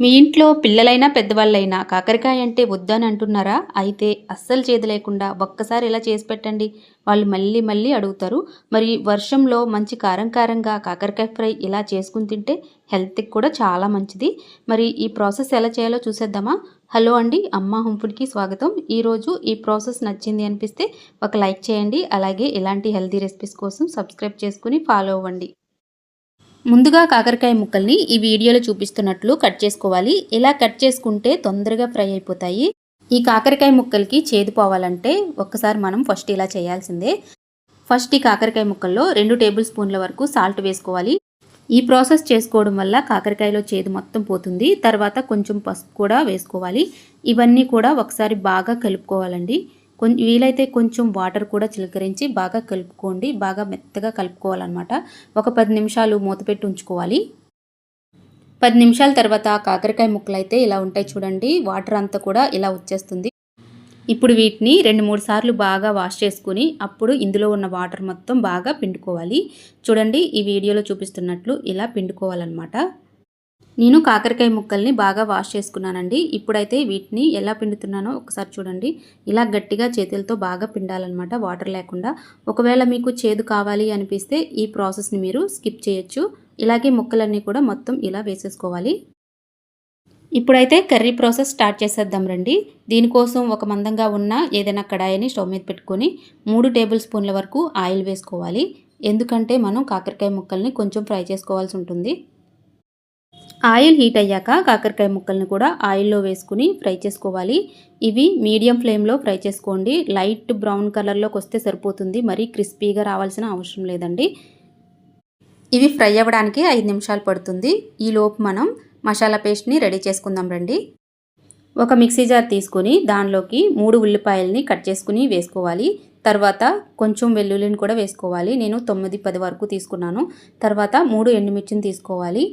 మీ ఇంట్లో పిల్లలైనా, పెద్దవాళ్ళైనా కాకరకాయ అంటే వద్దని అంటున్నారా? అయితే అస్సలు చేదు లేకుండా ఒక్కసారి ఇలా చేసి పెట్టండి. వాళ్ళు మళ్ళీ మళ్ళీ అడుగుతారు. మరి వర్షంలో మంచి కారం కారంగా కాకరకాయ ఫ్రై ఇలా చేసుకొని తింటే హెల్త్‌కి కూడా చాలా మంచిది. మరి ఈ ప్రాసెస్ ఎలా చేయాలో చూసేద్దామా? హలో అండి. అమ్మ హోమ్ ఫుడ్‌కి స్వాగతం. ఈరోజు ఈ ప్రాసెస్ నచ్చింది అనిపిస్తే ఒక లైక్ చేయండి. అలాగే ఇలాంటి హెల్తీ రెసిపీస్ కోసం సబ్స్క్రైబ్ చేసుకొని ఫాలో అవ్వండి. ముందుగా కాకరకాయ ముక్కల్ని ఈ వీడియోలో చూపిస్తున్నట్లు కట్ చేసుకోవాలి. ఇలా కట్ చేసుకుంటే తొందరగా ఫ్రై అయిపోతాయి. ఈ కాకరకాయ ముక్కలకి చేదు పోవాలంటే ఒక్కసారి మనం ఫస్ట్ ఇలా చేయాల్సిందే. ఫస్ట్ ఈ కాకరకాయ ముక్కల్లో 2 టేబుల్ స్పూన్ల వరకు సాల్ట్ వేసుకోవాలి. ఈ ప్రాసెస్ చేసుకోవడం వల్ల కాకరకాయలో చేదు మొత్తం పోతుంది. తర్వాత కొంచెం పసుపు కూడా వేసుకోవాలి. ఇవన్నీ కూడా ఒకసారి బాగా కలుపుకోవాలండి. వీలైతే కొంచెం వాటర్ కూడా చిలకరించి బాగా కలుపుకోండి. బాగా మెత్తగా కలుపుకోవాలన్నమాట. ఒక 10 నిమిషాలు మూత పెట్టి ఉంచుకోవాలి. 10 నిమిషాల తర్వాత కాకరకాయ ముక్కలైతే ఇలా ఉంటాయి చూడండి. వాటర్ అంతా కూడా ఇలా వచ్చేస్తుంది. ఇప్పుడు వీటిని 2-3 సార్లు బాగా వాష్ చేసుకుని అప్పుడు ఇందులో ఉన్న వాటర్ మొత్తం బాగా పిండుకోవాలి. చూడండి, ఈ వీడియోలో చూపిస్తున్నట్లు ఇలా పిండుకోవాలన్నమాట. నేను కాకరకాయ ముక్కల్ని బాగా వాష్ చేసుకున్నానండి. ఇప్పుడైతే వీటిని ఎలా పిండుతున్నానో ఒకసారి చూడండి. ఇలా గట్టిగా చేతులతో బాగా పిండాలన్నమాట, వాటర్ లేకుండా. ఒకవేళ మీకు చేదు కావాలి అనిపిస్తే ఈ ప్రాసెస్ని మీరు స్కిప్ చేయొచ్చు. ఇలాగే ముక్కలన్నీ కూడా మొత్తం ఇలా వేసేసుకోవాలి. ఇప్పుడైతే కర్రీ ప్రాసెస్ స్టార్ట్ చేసేద్దాం రండి. దీనికోసం ఒక మందంగా ఉన్న ఏదైనా కడాయిని స్టవ్ మీద పెట్టుకొని 3 టేబుల్ స్పూన్ల వరకు ఆయిల్ వేసుకోవాలి. ఎందుకంటే మనం కాకరకాయ ముక్కల్ని కొంచెం ఫ్రై చేసుకోవాల్సి ఉంటుంది. ఆయిల్ హీట్ అయ్యాక కాకరకాయ ముక్కల్ని కూడా ఆయిల్లో వేసుకుని ఫ్రై చేసుకోవాలి. ఇవి మీడియం ఫ్లేమ్లో ఫ్రై చేసుకోండి. లైట్ బ్రౌన్ కలర్లోకి వస్తే సరిపోతుంది. మరీ క్రిస్పీగా రావాల్సిన అవసరం లేదండి. ఇవి ఫ్రై అవ్వడానికి 5 నిమిషాలు పడుతుంది. ఈలోపు మనం మసాలా పేస్ట్ని రెడీ చేసుకుందాం రండి. ఒక మిక్సీ జార్ తీసుకొని దానిలోకి 3 ఉల్లిపాయలని కట్ చేసుకుని వేసుకోవాలి. తర్వాత కొంచెం వెల్లుల్లిని కూడా వేసుకోవాలి. నేను 9-10 వరకు తీసుకున్నాను. తర్వాత 3 ఎండుమిర్చిని తీసుకోవాలి.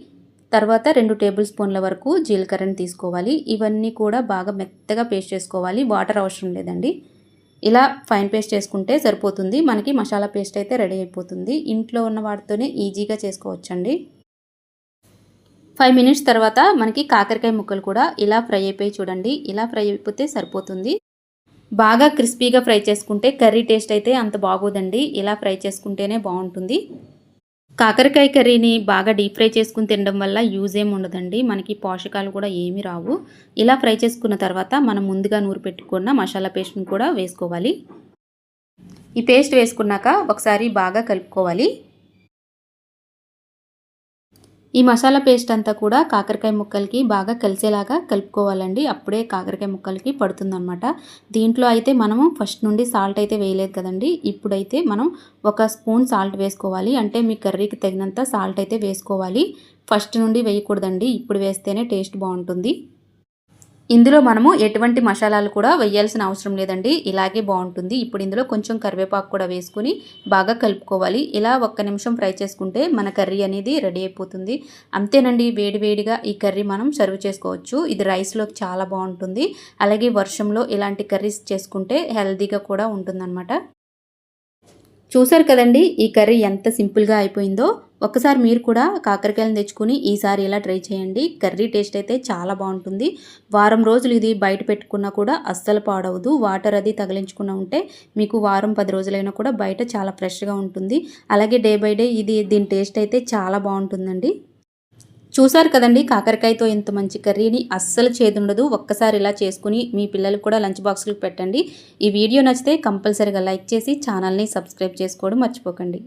తర్వాత 2 టేబుల్ స్పూన్ల వరకు జీలకర్రని తీసుకోవాలి. ఇవన్నీ కూడా బాగా మెత్తగా పేస్ట్ చేసుకోవాలి. వాటర్ అవసరం లేదండి. ఇలా ఫైన్ పేస్ట్ చేసుకుంటే సరిపోతుంది. మనకి మసాలా పేస్ట్ అయితే రెడీ అయిపోతుంది. ఇంట్లో ఉన్న వాటితోనే ఈజీగా చేసుకోవచ్చండి. 5 మినిట్స్ తర్వాత మనకి కాకరకాయ ముక్కలు కూడా ఇలా ఫ్రై అయిపోయి చూడండి. ఇలా ఫ్రై అయిపోతే సరిపోతుంది. బాగా క్రిస్పీగా ఫ్రై చేసుకుంటే కర్రీ టేస్ట్ అయితే అంత బాగోదండి. ఇలా ఫ్రై చేసుకుంటేనే బాగుంటుంది. కాకరకాయ కర్రీని బాగా డీప్ ఫ్రై చేసుకుని తినడం వల్ల యూజ్ ఏమి ఉండదండి. మనకి పోషకాలు కూడా ఏమీ రావు. ఇలా ఫ్రై చేసుకున్న తర్వాత మనం ముందుగా నూరు పెట్టుకున్న మసాలా పేస్ట్ని కూడా వేసుకోవాలి. ఈ పేస్ట్ వేసుకున్నాక ఒకసారి బాగా కలుపుకోవాలి. ఈ మసాలా పేస్ట్ అంతా కూడా కాకరకాయ ముక్కలకి బాగా కలిసేలాగా కలుపుకోవాలండి. అప్పుడే కాకరకాయ ముక్కలకి పడుతుందన్నమాట. దీంట్లో అయితే మనము ఫస్ట్ నుండి సాల్ట్ అయితే వేయలేదు కదండి. ఇప్పుడైతే మనం 1 స్పూన్ సాల్ట్ వేసుకోవాలి. అంటే మీ కర్రీకి తగినంత సాల్ట్ అయితే వేసుకోవాలి. ఫస్ట్ నుండి వేయకూడదండి. ఇప్పుడు వేస్తేనే టేస్ట్ బాగుంటుంది. ఇందులో మనము ఎటువంటి మసాలాలు కూడా వేయాల్సిన అవసరం లేదండి. ఇలాగే బాగుంటుంది. ఇప్పుడు ఇందులో కొంచెం కరివేపాకు కూడా వేసుకుని బాగా కలుపుకోవాలి. ఇలా 1 నిమిషం ఫ్రై చేసుకుంటే మన కర్రీ అనేది రెడీ అయిపోతుంది. అంతేనండి, వేడివేడిగా ఈ కర్రీ మనం సర్వ్ చేసుకోవచ్చు. ఇది రైస్లోకి చాలా బాగుంటుంది. అలాగే వర్షంలో ఇలాంటి కర్రీస్ చేసుకుంటే హెల్తీగా కూడా ఉంటుందన్నమాట. చూసారు కదండి, ఈ కర్రీ ఎంత సింపుల్గా అయిపోయిందో. ఒక్కసారి మీరు కూడా కాకరకాయలను తెచ్చుకుని ఈసారి ఇలా ట్రై చేయండి. కర్రీ టేస్ట్ అయితే చాలా బాగుంటుంది. వారం రోజులు ఇది బయట పెట్టుకున్నా కూడా అస్సలు పాడవదు. వాటర్ అది తగిలించుకున్నా ఉంటే మీకు వారం 10 రోజులైనా కూడా బయట చాలా ఫ్రెష్గా ఉంటుంది. అలాగే డే బై డే దీని టేస్ట్ అయితే చాలా బాగుంటుందండి. చూసారు కదండి, కాకరకాయతో ఇంత మంచి కర్రీని అస్సలు చేదుండదు. ఒక్కసారి ఇలా చేసుకుని మీ పిల్లలకు కూడా లంచ్ బాక్స్లకు పెట్టండి. ఈ వీడియో నచ్చితే కంపల్సరీగా లైక్ చేసి ఛానల్ని సబ్స్క్రైబ్ చేసుకోవడం మర్చిపోకండి.